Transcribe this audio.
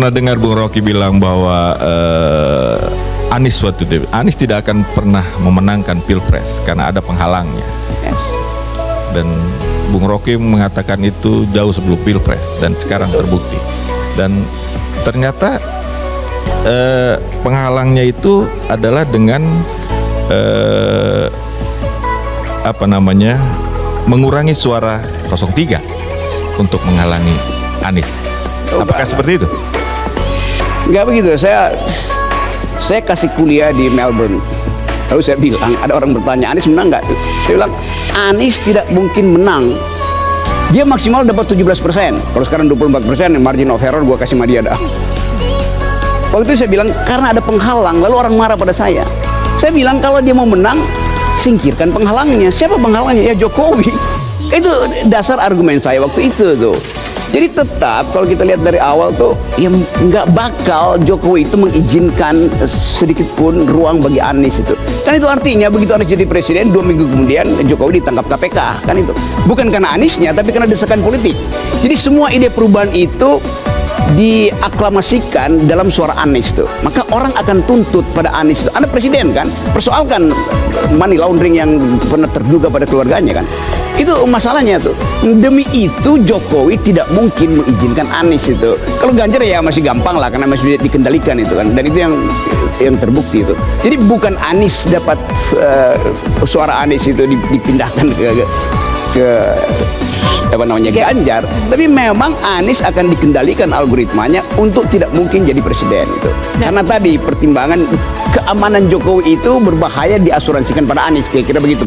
Pernah dengar Bung Rocky bilang bahwa Anies tidak akan pernah memenangkan Pilpres karena ada penghalangnya. Dan Bung Rocky mengatakan itu jauh sebelum Pilpres dan sekarang terbukti. Dan ternyata penghalangnya itu adalah dengan mengurangi suara 03 untuk menghalangi Anies. Apakah seperti itu? Enggak begitu. Saya kasih kuliah di Melbourne. Lalu saya bilang, ada orang bertanya, Anies menang nggak? Saya bilang, Anies tidak mungkin menang. Dia maksimal dapat 17%. Kalau sekarang 24%, margin of error gue kasih sama dia dah. Waktu itu saya bilang, karena ada penghalang, lalu orang marah pada saya. Saya bilang, kalau dia mau menang, singkirkan penghalangnya. Siapa penghalangnya? Ya Jokowi. Itu dasar argumen saya waktu itu tuh. Jadi tetap kalau kita lihat dari awal tuh, ya nggak bakal Jokowi itu mengizinkan sedikit pun ruang bagi Anies itu. Kan itu artinya begitu Anies jadi presiden, 2 minggu kemudian Jokowi ditangkap KPK. Kan itu bukan karena Aniesnya, tapi karena desakan politik. Jadi semua ide perubahan itu diaklamasikan dalam suara Anies itu. Maka orang akan tuntut pada Anies itu. Anda presiden kan, persoalkan money laundering yang pernah terduga pada keluarganya kan. Itu masalahnya tuh. Demi itu Jokowi tidak mungkin mengizinkan Anies itu. Kalau Ganjar ya masih gampang lah karena masih dikendalikan itu kan. Dan itu yang terbukti itu. Jadi bukan Anies dapat suara Anies itu dipindahkan ke Ganjar, tapi memang Anies akan dikendalikan algoritmanya untuk tidak mungkin jadi presiden itu. Karena tadi pertimbangan keamanan Jokowi itu berbahaya diasuransikan pada Anies, kira-kira begitu.